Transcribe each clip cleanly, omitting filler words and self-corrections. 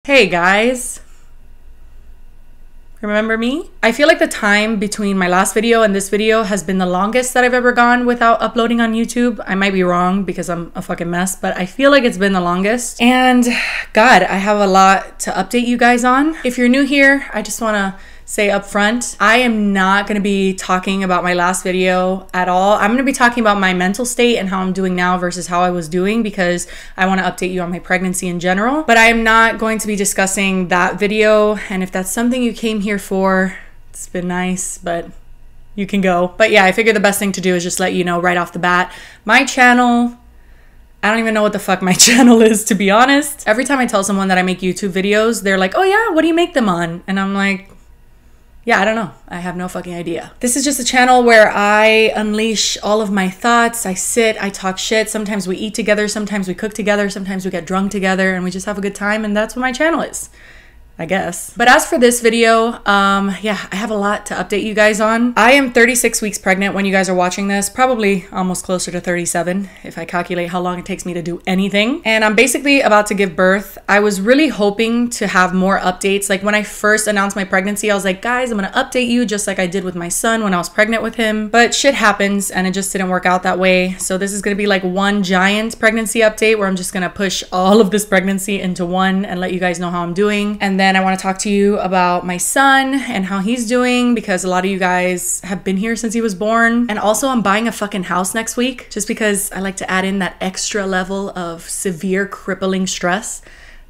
Hey guys, remember me? I feel like the time between my last video and this video has been the longest that I've ever gone without uploading on YouTube. I might be wrong because I'm a fucking mess, but I feel like it's been the longest. And God, I have a lot to update you guys on. If you're new here, I just want to say up front, I am not going to be talking about my last video at all. I'm going to be talking about my mental state and how I'm doing now versus how I was doing, because I want to update you on my pregnancy in general. But I am not going to be discussing that video. And if that's something you came here for, it's been nice, but you can go. But yeah, I figured the best thing to do is just let you know right off the bat. My channel, I don't even know what the fuck my channel is, to be honest. Every time I tell someone that I make YouTube videos, they're like, oh yeah, what do you make them on? And I'm like, yeah, I don't know. I have no fucking idea. This is just a channel where I unleash all of my thoughts. I sit, I talk shit. Sometimes we eat together, sometimes we cook together, sometimes we get drunk together, and we just have a good time, and that's what my channel is, I guess. But as for this video, yeah, I have a lot to update you guys on. I am 36 weeks pregnant when you guys are watching this, probably almost closer to 37 if I calculate how long it takes me to do anything. And I'm basically about to give birth. I was really hoping to have more updates. Like when I first announced my pregnancy, I was like, guys, I'm gonna update you just like I did with my son when I was pregnant with him. But shit happens and it just didn't work out that way. So this is gonna be like one giant pregnancy update where I'm just gonna push all of this pregnancy into one and let you guys know how I'm doing. And then I want to talk to you about my son and how he's doing, because a lot of you guys have been here since he was born. And also I'm buying a fucking house next week just because I like to add in that extra level of severe crippling stress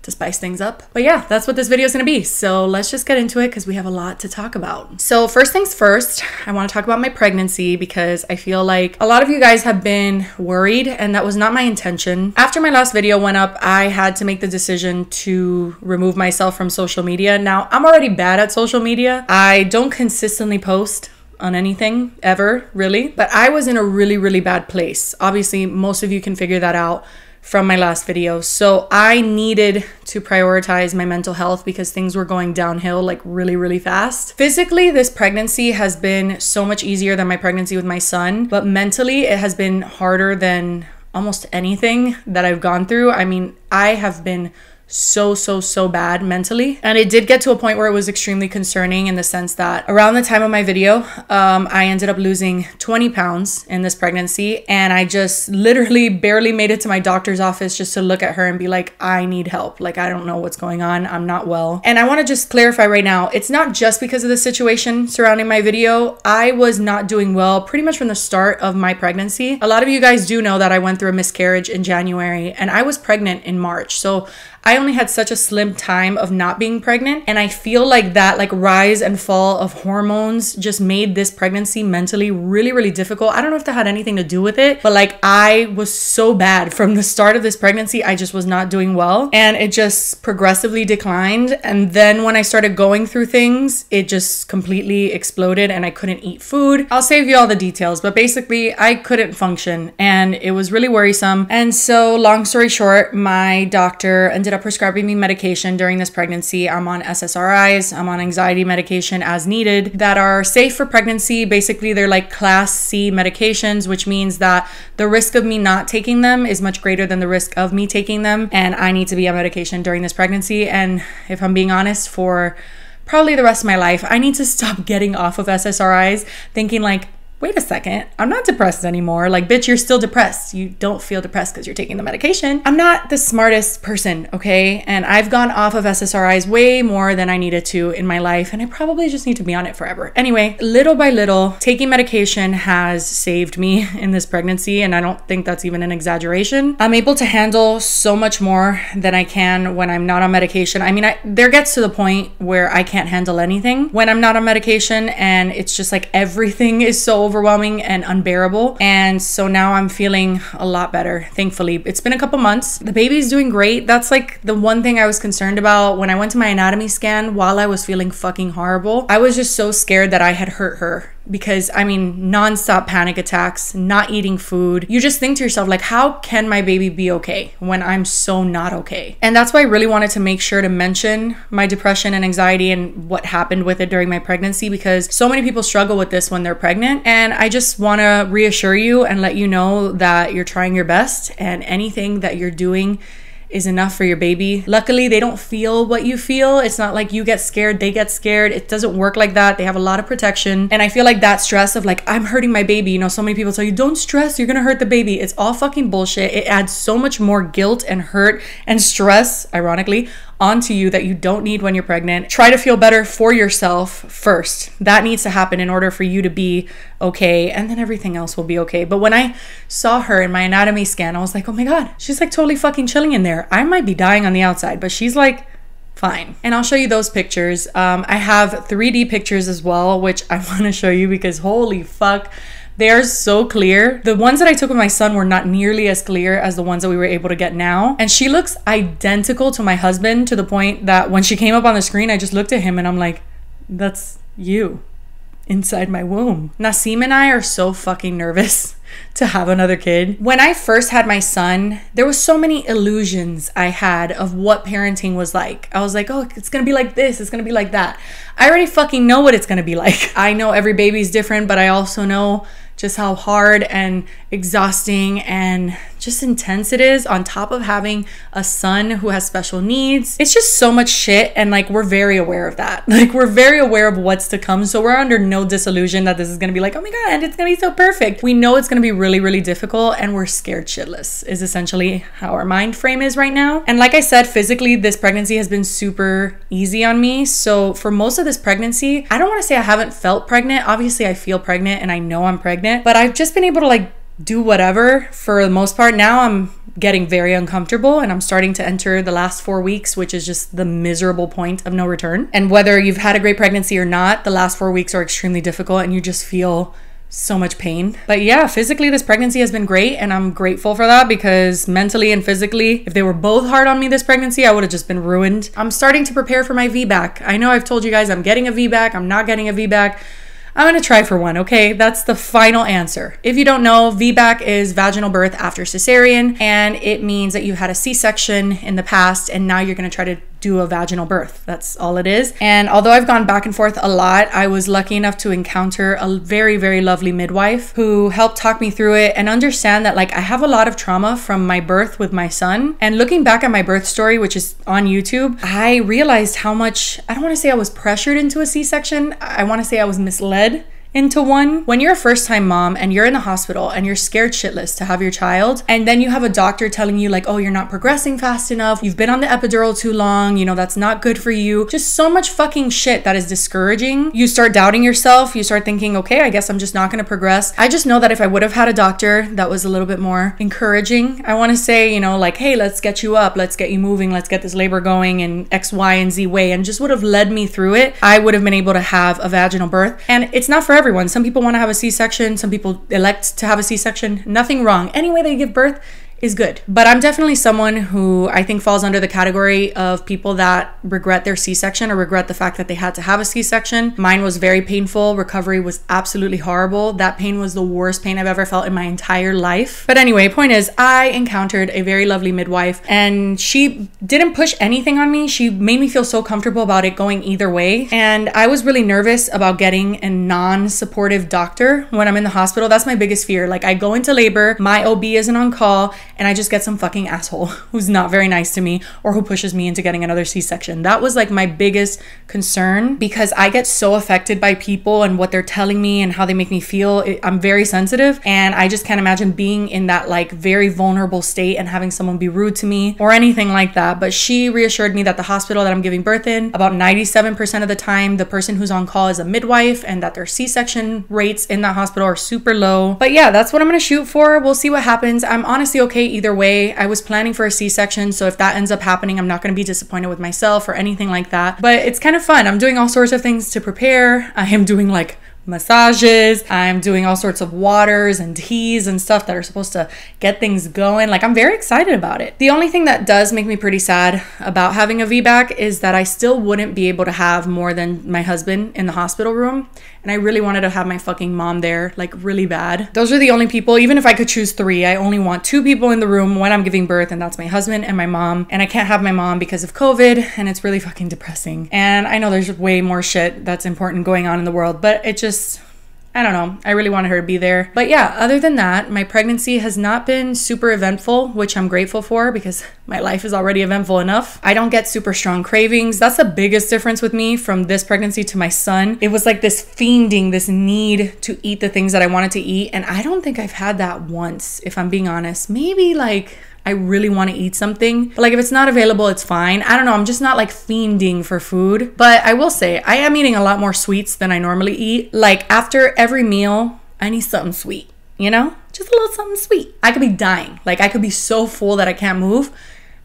to spice things up. But yeah, that's what this video is gonna be. So let's just get into it because we have a lot to talk about. So first things first, I want to talk about my pregnancy because I feel like a lot of you guys have been worried, and that was not my intention. After my last video went up, I had to make the decision to remove myself from social media. Now, I'm already bad at social media. I don't consistently post on anything ever, really, but I was in a really, really bad place. Obviously, most of you can figure that out from my last video. So I needed to prioritize my mental health because things were going downhill like really, really fast. Physically, this pregnancy has been so much easier than my pregnancy with my son, but mentally it has been harder than almost anything that I've gone through. I mean, I have been so bad mentally. And it did get to a point where it was extremely concerning in the sense that around the time of my video, I ended up losing 20 pounds in this pregnancy. And I just literally barely made it to my doctor's office just to look at her and be like, I need help. Like, I don't know what's going on. I'm not well. And I want to just clarify right now, it's not just because of the situation surrounding my video. I was not doing well pretty much from the start of my pregnancy. A lot of you guys do know that I went through a miscarriage in January and I was pregnant in March. So I only had such a slim time of not being pregnant, and I feel like that like rise and fall of hormones just made this pregnancy mentally really, really difficult. I don't know if that had anything to do with it, but like I was so bad from the start of this pregnancy. I just was not doing well, and it just progressively declined. And then when I started going through things, it just completely exploded and I couldn't eat food. I'll save you all the details, but basically I couldn't function and it was really worrisome. And so long story short, my doctor ended up prescribing me medication during this pregnancy. I'm on SSRIs, I'm on anxiety medication as needed that are safe for pregnancy. Basically, they're like class C medications, which means that the risk of me not taking them is much greater than the risk of me taking them. And I need to be on medication during this pregnancy. And if I'm being honest, for probably the rest of my life, I need to stop getting off of SSRIs thinking like, wait a second, I'm not depressed anymore. Like, bitch, you're still depressed. You don't feel depressed because you're taking the medication. I'm not the smartest person, okay? And I've gone off of SSRIs way more than I needed to in my life, and I probably just need to be on it forever. Anyway, little by little, taking medication has saved me in this pregnancy, and I don't think that's even an exaggeration. I'm able to handle so much more than I can when I'm not on medication. I mean, there gets to the point where I can't handle anything when I'm not on medication, and it's just like everything is so overwhelming and unbearable. And so now I'm feeling a lot better, thankfully. It's been a couple months. The baby's doing great. That's like the one thing I was concerned about when I went to my anatomy scan while I was feeling fucking horrible. I was just so scared that I had hurt her because, I mean, nonstop panic attacks, not eating food. You just think to yourself, like, how can my baby be okay when I'm so not okay? And that's why I really wanted to make sure to mention my depression and anxiety and what happened with it during my pregnancy, because so many people struggle with this when they're pregnant. And I just want to reassure you and let you know that you're trying your best, and anything that you're doing is enough for your baby. Luckily, they don't feel what you feel. It's not like you get scared, they get scared. It doesn't work like that. They have a lot of protection. And I feel like that stress of like, I'm hurting my baby. You know, so many people tell you, don't stress, you're gonna hurt the baby. It's all fucking bullshit. It adds so much more guilt and hurt and stress, ironically, onto you that you don't need when you're pregnant. Try to feel better for yourself first. That needs to happen in order for you to be okay, and then everything else will be okay. But when I saw her in my anatomy scan, I was like, oh my God, she's like totally fucking chilling in there. I might be dying on the outside, but she's like fine. And I'll show you those pictures. I have 3D pictures as well, which I want to show you because holy fuck, they are so clear. The ones that I took with my son were not nearly as clear as the ones that we were able to get now. And she looks identical to my husband, to the point that when she came up on the screen, I just looked at him and I'm like, that's you inside my womb. Nasim and I are so fucking nervous to have another kid. When I first had my son, there was so many illusions I had of what parenting was like. I was like, oh, it's gonna be like this, it's gonna be like that. I already fucking know what it's gonna be like. I know every baby's different, but I also know just how hard and exhausting and just intense it is, on top of having a son who has special needs. It's just so much shit, and like we're very aware of that. Like we're very aware of what's to come, so we're under no disillusion that this is gonna be like, oh my God, it's gonna be so perfect. We know it's gonna be really, really difficult, and we're scared shitless is essentially how our mind frame is right now. And like I said, physically, this pregnancy has been super easy on me. So for most of this pregnancy, I don't want to say I haven't felt pregnant. Obviously I feel pregnant and I know I'm pregnant, but I've just been able to like do whatever for the most part. Now I'm getting very uncomfortable and I'm starting to enter the last 4 weeks, which is just the miserable point of no return. And whether you've had a great pregnancy or not, the last 4 weeks are extremely difficult and you just feel so much pain. But yeah, physically this pregnancy has been great, and I'm grateful for that, because mentally and physically, if they were both hard on me this pregnancy, I would have just been ruined. I'm starting to prepare for my VBAC. I know I've told you guys I'm getting a VBAC, I'm not getting a VBAC. I'm gonna try for one, okay? That's the final answer. If you don't know, VBAC is vaginal birth after cesarean, and it means that you had a C-section in the past and now you're gonna try to do a vaginal birth. That's all it is. And although I've gone back and forth a lot, I was lucky enough to encounter a very, very lovely midwife who helped talk me through it and understand that like I have a lot of trauma from my birth with my son. And looking back at my birth story, which is on YouTube, I realized how much, I don't want to say I was pressured into a C-section. I want to say I was misled into one. When you're a first-time mom and you're in the hospital and you're scared shitless to have your child, and then you have a doctor telling you like, oh, you're not progressing fast enough, you've been on the epidural too long, you know, that's not good for you, just so much fucking shit that is discouraging. You start doubting yourself, you start thinking, okay, I guess I'm just not gonna progress. I just know that if I would have had a doctor that was a little bit more encouraging, I want to say, you know, like, hey, let's get you up, let's get you moving, let's get this labor going in X, Y, and Z way, and just would have led me through it, I would have been able to have a vaginal birth. And it's not for everyone. Some people want to have a C-section, some people elect to have a C-section. Nothing wrong. Any way they give birth is good. But I'm definitely someone who I think falls under the category of people that regret their C-section or regret the fact that they had to have a C-section. Mine was very painful. Recovery was absolutely horrible. That pain was the worst pain I've ever felt in my entire life. But anyway, point is, I encountered a very lovely midwife and she didn't push anything on me. She made me feel so comfortable about it going either way. And I was really nervous about getting a non-supportive doctor when I'm in the hospital. That's my biggest fear. Like I go into labor, my OB isn't on call, and I just get some fucking asshole who's not very nice to me or who pushes me into getting another C-section. That was like my biggest concern, because I get so affected by people and what they're telling me and how they make me feel. I'm very sensitive, and I just can't imagine being in that like very vulnerable state and having someone be rude to me or anything like that. But she reassured me that the hospital that I'm giving birth in, about 97% of the time, the person who's on call is a midwife, and that their C-section rates in that hospital are super low. But yeah, that's what I'm gonna shoot for. We'll see what happens. I'm honestly okay either way. I was planning for a C-section, so if that ends up happening, I'm not going to be disappointed with myself or anything like that. But it's kind of fun. I'm doing all sorts of things to prepare. I am doing like massages, I'm doing all sorts of waters and teas and stuff that are supposed to get things going. Like I'm very excited about it. The only thing that does make me pretty sad about having a VBAC is that I still wouldn't be able to have more than my husband in the hospital room, and I really wanted to have my fucking mom there, like really bad. Those are the only people. Even if I could choose 3, I only want 2 people in the room when I'm giving birth, and that's my husband and my mom. And I can't have my mom because of COVID, and it's really fucking depressing. And I know there's way more shit that's important going on in the world, but it just, I don't know. I really wanted her to be there. But yeah, other than that, my pregnancy has not been super eventful, which I'm grateful for because my life is already eventful enough. I don't get super strong cravings. That's the biggest difference with me from this pregnancy to my son. It was like this fiending, this need to eat the things that I wanted to eat. And I don't think I've had that once, if I'm being honest. Maybe like I really want to eat something, but like if it's not available, it's fine. I don't know. I'm just not like fiending for food. But I will say I am eating a lot more sweets than I normally eat. Like after every meal, I need something sweet, you know? Just a little something sweet. I could be dying. Like I could be so full that I can't move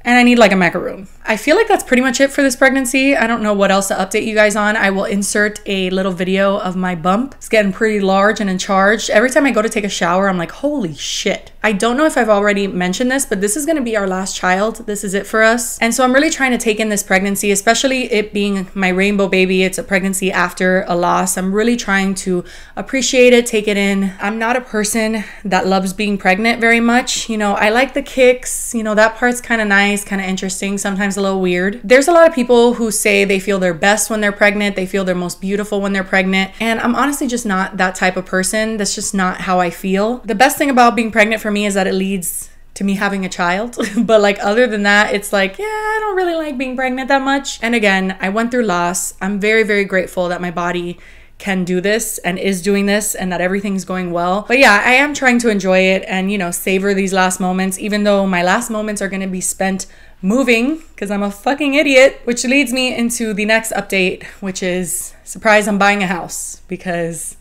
and I need like a macaroon. I feel like that's pretty much it for this pregnancy. I don't know what else to update you guys on. I will insert a little video of my bump. It's getting pretty large and in charge. Every time I go to take a shower, I'm like, holy shit. I don't know if I've already mentioned this, but this is gonna be our last child. This is it for us. And so I'm really trying to take in this pregnancy, especially it being my rainbow baby. It's a pregnancy after a loss. I'm really trying to appreciate it, take it in. I'm not a person that loves being pregnant very much. You know, I like the kicks, you know, that part's kind of nice, kind of interesting, sometimes a little weird. There's a lot of people who say they feel their best when they're pregnant, they feel their most beautiful when they're pregnant, and I'm honestly just not that type of person. That's just not how I feel. The best thing about being pregnant for me is that it leads to me having a child. But like other than that, it's like, yeah, I don't really like being pregnant that much. And again, I went through loss. I'm very, very grateful that my body can do this and is doing this and that everything's going well. But yeah, I am trying to enjoy it and, you know, savor these last moments, even though my last moments are going to be spent moving because I'm a fucking idiot, which leads me into the next update, which is, surprise, I'm buying a house because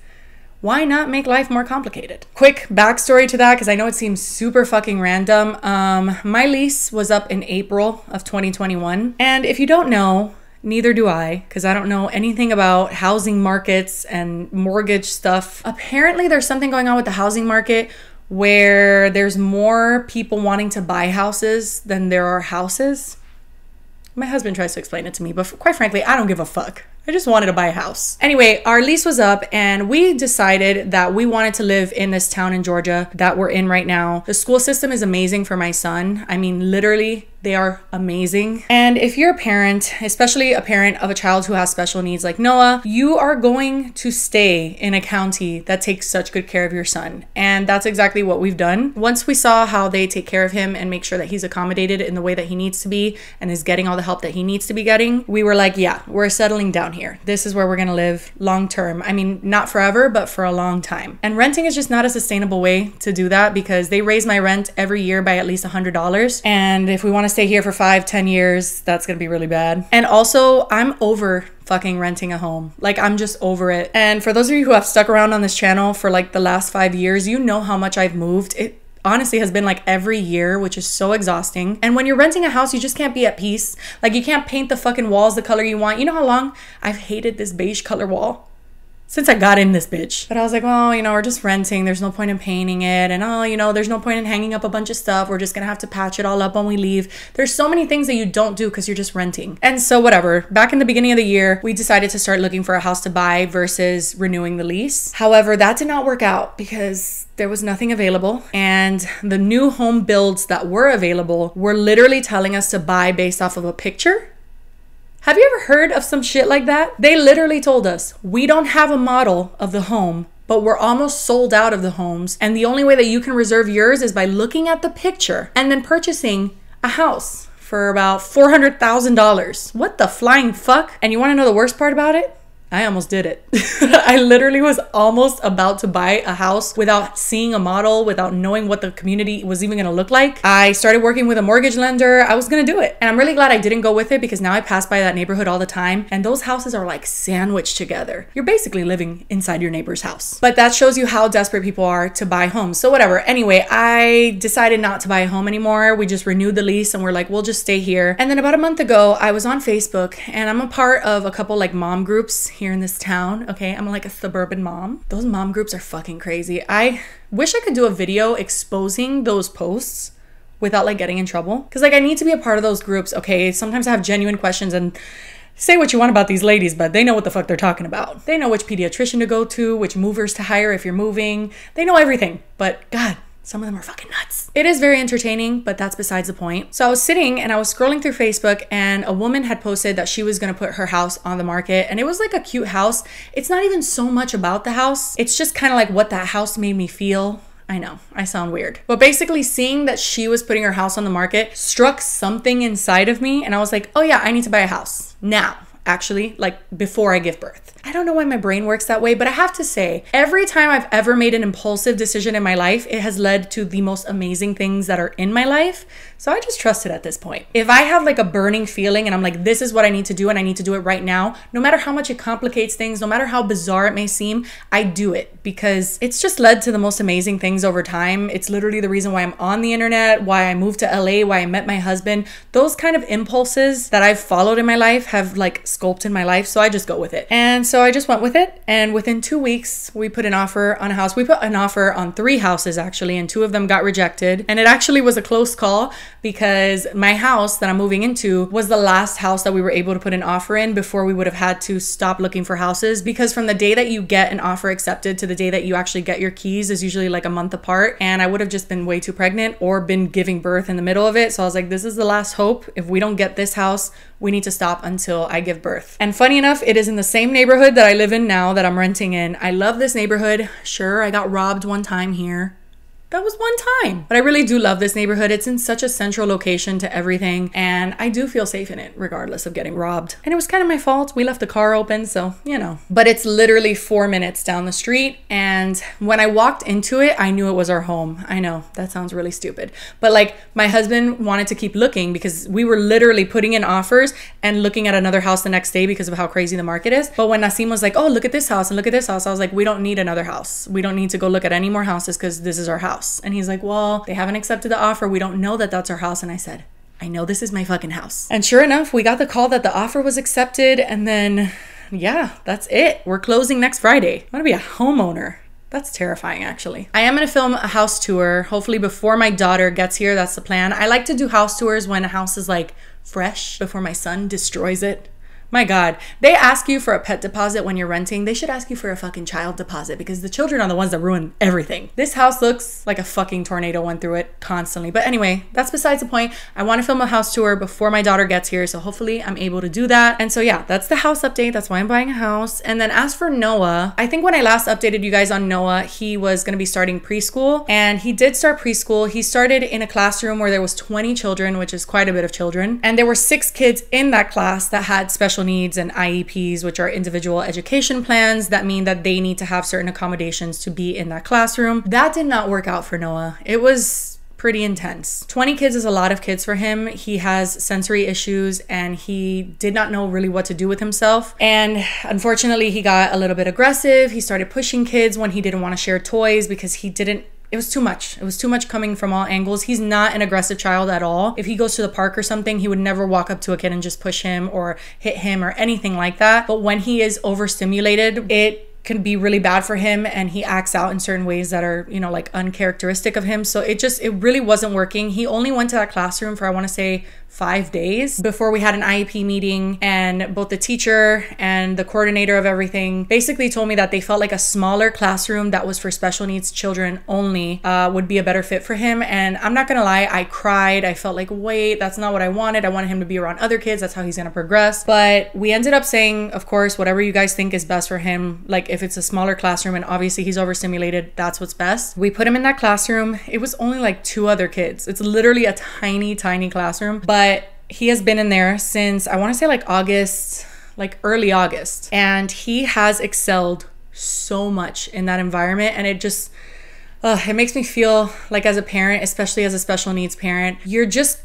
why not make life more complicated? Quick backstory to that, because I know it seems super fucking random. My lease was up in April of 2021. And if you don't know, neither do I, because I don't know anything about housing markets and mortgage stuff. Apparently there's something going on with the housing market where there's more people wanting to buy houses than there are houses. My husband tries to explain it to me, but quite frankly, I don't give a fuck. I just wanted to buy a house. Anyway, our lease was up and we decided that we wanted to live in this town in Georgia that we're in right now. The school system is amazing for my son. I mean, literally, they are amazing. And if you're a parent, especially a parent of a child who has special needs like Noah, you are going to stay in a county that takes such good care of your son. And that's exactly what we've done. Once we saw how they take care of him and make sure that he's accommodated in the way that he needs to be and is getting all the help that he needs to be getting, we were like, yeah, we're settling down here. This is where we're gonna live long term. I mean, not forever, but for a long time. And renting is just not a sustainable way to do that because they raise my rent every year by at least $100. And if we want to stay here for 5-10 years, that's gonna be really bad. And also, I'm over fucking renting a home. Like, I'm just over it. And for those of you who have stuck around on this channel for like the last 5 years, you know how much I've moved. It honestly has been like every year, which is so exhausting. And when you're renting a house, you just can't be at peace. Like, you can't paint the fucking walls the color you want. You know how long I've hated this beige color wall? Since I got in this bitch. But I was like, well, you know, we're just renting. There's no point in painting it. And oh, you know, there's no point in hanging up a bunch of stuff. We're just gonna have to patch it all up when we leave. There's so many things that you don't do because you're just renting. And so whatever, back in the beginning of the year, we decided to start looking for a house to buy versus renewing the lease. However, that did not work out because there was nothing available. And the new home builds that were available were literally telling us to buy based off of a picture. Have you ever heard of some shit like that? They literally told us, we don't have a model of the home, but we're almost sold out of the homes. And the only way that you can reserve yours is by looking at the picture and then purchasing a house for about $400,000. What the flying fuck? And you wanna know the worst part about it? I almost did it. I literally was almost about to buy a house without seeing a model, without knowing what the community was even gonna look like. I started working with a mortgage lender. I was gonna do it. And I'm really glad I didn't go with it because now I pass by that neighborhood all the time and those houses are like sandwiched together. You're basically living inside your neighbor's house. But that shows you how desperate people are to buy homes. So whatever. Anyway, I decided not to buy a home anymore. We just renewed the lease and we're like, we'll just stay here. And then about a month ago, I was on Facebook and I'm a part of a couple like mom groups here in this town. Okay, I'm like a suburban mom. Those mom groups are fucking crazy. I wish I could do a video exposing those posts without like getting in trouble, because like I need to be a part of those groups. Okay, sometimes I have genuine questions and say what you want about these ladies, but they know what the fuck they're talking about. They know which pediatrician to go to, which movers to hire if you're moving. They know everything. But God, Some of them are fucking nuts. It is very entertaining, but that's besides the point. So I was sitting and I was scrolling through Facebook, and a woman had posted that she was gonna put her house on the market, and it was like a cute house. It's not even so much about the house. It's just kind of like what that house made me feel. I know, I sound weird. But basically seeing that she was putting her house on the market struck something inside of me, and I was like, oh yeah, I need to buy a house now. Actually, like before I give birth. I don't know why my brain works that way, but I have to say, every time I've ever made an impulsive decision in my life, it has led to the most amazing things that are in my life. So I just trust it at this point. If I have like a burning feeling and I'm like, this is what I need to do and I need to do it right now, no matter how much it complicates things, no matter how bizarre it may seem, I do it because it's just led to the most amazing things over time. It's literally the reason why I'm on the internet, why I moved to LA, why I met my husband. Those kind of impulses that I've followed in my life have like sculpted my life. So I just go with it. And so I just went with it. And within 2 weeks, we put an offer on a house. We put an offer on 3 houses actually, and 2 of them got rejected. And it actually was a close call because my house that I'm moving into was the last house that we were able to put an offer in before we would have had to stop looking for houses, because from the day that you get an offer accepted to the day that you actually get your keys is usually like a month apart. And I would have just been way too pregnant or been giving birth in the middle of it. So I was like, this is the last hope. If we don't get this house, we need to stop until I give birth. And funny enough, it is in the same neighborhood that I live in now that I'm renting in. I love this neighborhood. Sure, I got robbed one time here. That was one time. But I really do love this neighborhood. It's in such a central location to everything, and I do feel safe in it regardless of getting robbed. And it was kind of my fault. We left the car open, so, you know. But it's literally 4 minutes down the street, and when I walked into it, I knew it was our home. I know, that sounds really stupid. But like, my husband wanted to keep looking because we were literally putting in offers and looking at another house the next day because of how crazy the market is. But when Nasim was like, oh, look at this house and look at this house, I was like, we don't need another house. We don't need to go look at any more houses because this is our house. And he's like, well, they haven't accepted the offer. We don't know that that's our house. And I said, I know this is my fucking house. And sure enough, we got the call that the offer was accepted. And then, yeah, that's it. We're closing next Friday. I'm gonna be a homeowner. That's terrifying, actually. I am gonna film a house tour, hopefully before my daughter gets here. That's the plan. I like to do house tours when a house is like fresh, before my son destroys it. My God, they ask you for a pet deposit when you're renting. They should ask you for a fucking child deposit because the children are the ones that ruin everything. This house looks like a fucking tornado went through it constantly. But anyway, that's besides the point. I want to film a house tour before my daughter gets here, so hopefully I'm able to do that. And so yeah, that's the house update. That's why I'm buying a house. And then as for Noah, I think when I last updated you guys on Noah, he was going to be starting preschool, and he did start preschool. He started in a classroom where there was 20 children, which is quite a bit of children. And there were 6 kids in that class that had special needs and IEPs, which are individual education plans that mean that they need to have certain accommodations to be in that classroom. That did not work out for Noah. It was pretty intense. 20 kids is a lot of kids for him. He has sensory issues and he did not know really what to do with himself. And unfortunately, he got a little bit aggressive. He started pushing kids when he didn't want to share toys because it was too much. It was too much coming from all angles. He's not an aggressive child at all. If he goes to the park or something, he would never walk up to a kid and just push him or hit him or anything like that. But when he is overstimulated, it can be really bad for him, and he acts out in certain ways that are, you know, like uncharacteristic of him. So it really wasn't working. He only went to that classroom for, I want to say, 5 days before we had an IEP meeting, and both the teacher and the coordinator of everything basically told me that they felt like a smaller classroom that was for special needs children only would be a better fit for him. And I'm not gonna lie, I cried. I felt like, wait, that's not what I wanted. I wanted him to be around other kids. That's how he's gonna progress. But we ended up saying, of course, whatever you guys think is best for him. Like if it's a smaller classroom and obviously he's overstimulated, that's what's best. We put him in that classroom. It was only like 2 other kids. It's literally a tiny, tiny classroom, but he has been in there since, I want to say like August, like early August. And he has excelled so much in that environment. And it just, it makes me feel like as a parent, especially as a special needs parent, you're just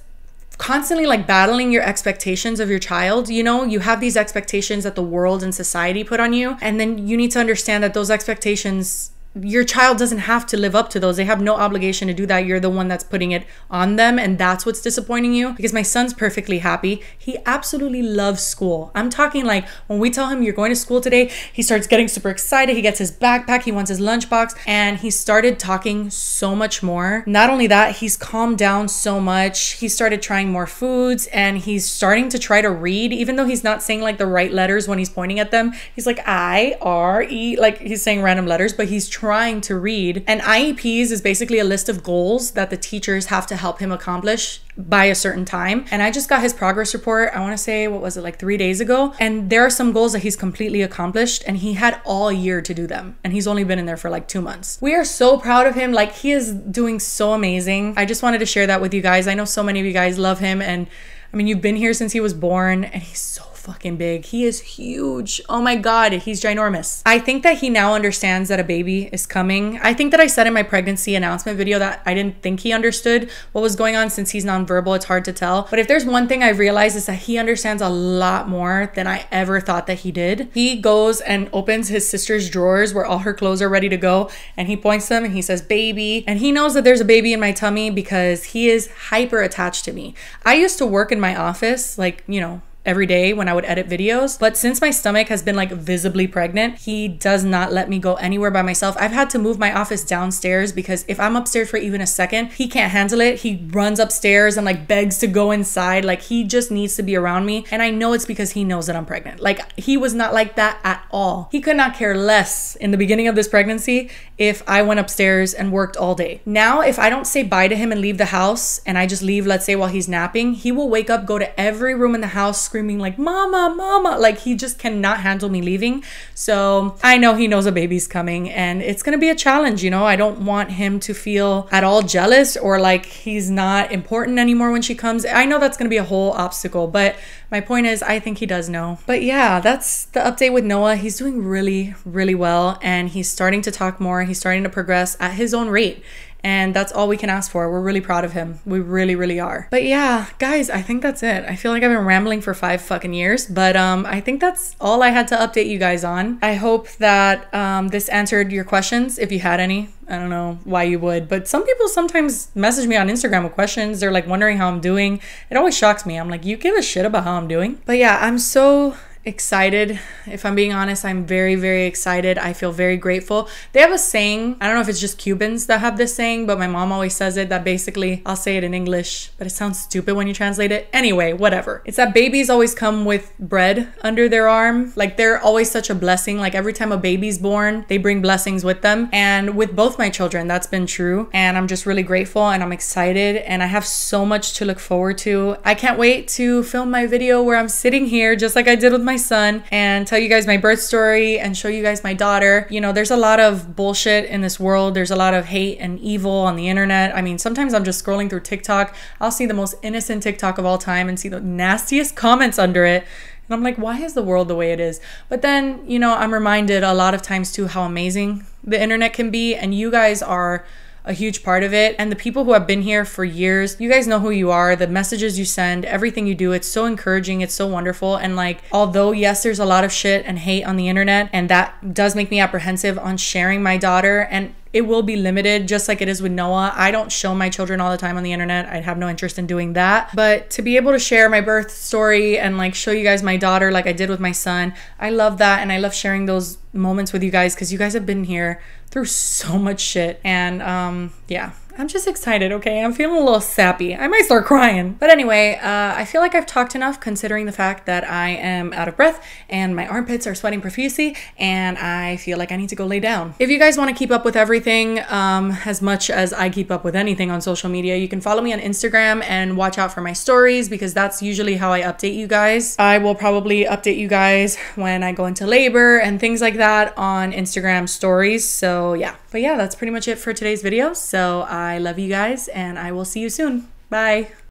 constantly like battling your expectations of your child. You know, you have these expectations that the world and society put on you. And then you need to understand that those expectations, your child doesn't have to live up to those. They have no obligation to do that. You're the one that's putting it on them, and that's what's disappointing you. Because my son's perfectly happy. He absolutely loves school. I'm talking like when we tell him you're going to school today, he starts getting super excited. He gets his backpack, he wants his lunchbox, and he started talking so much more. Not only that, he's calmed down so much. He started trying more foods, and he's starting to try to read, even though he's not saying like the right letters when he's pointing at them. He's like I, R, E, like he's saying random letters, but he's trying to read. And IEPs is basically a list of goals that the teachers have to help him accomplish by a certain time. And I just got his progress report, I want to say, what was it, like 3 days ago? And there are some goals that he's completely accomplished, and he had all year to do them. And he's only been in there for like 2 months. We are so proud of him. Like, he is doing so amazing. I just wanted to share that with you guys. I know so many of you guys love him, and I mean, you've been here since he was born, and he's so fucking big. He is huge. Oh my God, he's ginormous. I think that he now understands that a baby is coming. I think that I said in my pregnancy announcement video that I didn't think he understood what was going on. Since he's nonverbal, it's hard to tell. But if there's one thing I've realized, is that he understands a lot more than I ever thought that he did. He goes and opens his sister's drawers where all her clothes are ready to go, and he points them and he says, baby. And he knows that there's a baby in my tummy because he is hyper attached to me. I used to work in my office, like, you know, every day when I would edit videos. But since my stomach has been like visibly pregnant, he does not let me go anywhere by myself. I've had to move my office downstairs because if I'm upstairs for even a second, he can't handle it. He runs upstairs and like begs to go inside. Like, he just needs to be around me. And I know it's because he knows that I'm pregnant. Like, he was not like that at all. He could not care less in the beginning of this pregnancy if I went upstairs and worked all day. Now, if I don't say bye to him and leave the house, and I just leave, let's say while he's napping, he will wake up, go to every room in the house screaming like, mama, mama. Like, he just cannot handle me leaving. So I know he knows a baby's coming, and it's gonna be a challenge, you know. I don't want him to feel at all jealous or like he's not important anymore when she comes. I know that's gonna be a whole obstacle, but my point is, I think he does know. But yeah, that's the update with Noah. He's doing really, really well, and he's starting to talk more. He's starting to progress at his own rate. And that's all we can ask for. We're really proud of him. We really, really are. But yeah, guys, I think that's it. I feel like I've been rambling for 5 fucking years, but I think that's all I had to update you guys on. I hope that this answered your questions, if you had any. I don't know why you would, but some people sometimes message me on Instagram with questions. They're like wondering how I'm doing. It always shocks me. I'm like, you give a shit about how I'm doing? But yeah, I'm so excited. If I'm being honest, I'm very, very excited. I feel very grateful. They have a saying, I don't know if it's just Cubans that have this saying, but my mom always says it, that basically, I'll say it in English, but it sounds stupid when you translate it. Anyway, whatever. It's that babies always come with bread under their arm. Like, they're always such a blessing. Like, every time a baby's born, they bring blessings with them. And with both my children, that's been true. And I'm just really grateful, and I'm excited, and I have so much to look forward to. I can't wait to film my video where I'm sitting here just like I did with my son and tell you guys my birth story and show you guys my daughter. You know, there's a lot of bullshit in this world. There's a lot of hate and evil on the internet. I mean, sometimes I'm just scrolling through TikTok. I'll see the most innocent TikTok of all time and see the nastiest comments under it. And I'm like, why is the world the way it is? But then, you know, I'm reminded a lot of times too how amazing the internet can be. And you guys are a huge part of it. And the people who have been here for years, you guys know who you are, the messages you send, everything you do. It's so encouraging. It's so wonderful. And like, although yes, there's a lot of shit and hate on the internet, and that does make me apprehensive on sharing my daughter, and it will be limited just like it is with Noah. I don't show my children all the time on the internet. I have no interest in doing that. But to be able to share my birth story and like show you guys my daughter like I did with my son, I love that. And I love sharing those moments with you guys because you guys have been here through so much shit. And yeah, I'm just excited, okay? I'm feeling a little sappy. I might start crying. But anyway, I feel like I've talked enough considering the fact that I am out of breath and my armpits are sweating profusely and I feel like I need to go lay down. If you guys want to keep up with everything as much as I keep up with anything on social media, you can follow me on Instagram and watch out for my stories because that's usually how I update you guys. I will probably update you guys when I go into labor and things like that on Instagram stories. So yeah, but yeah, that's pretty much it for today's video. So I love you guys and I will see you soon. Bye.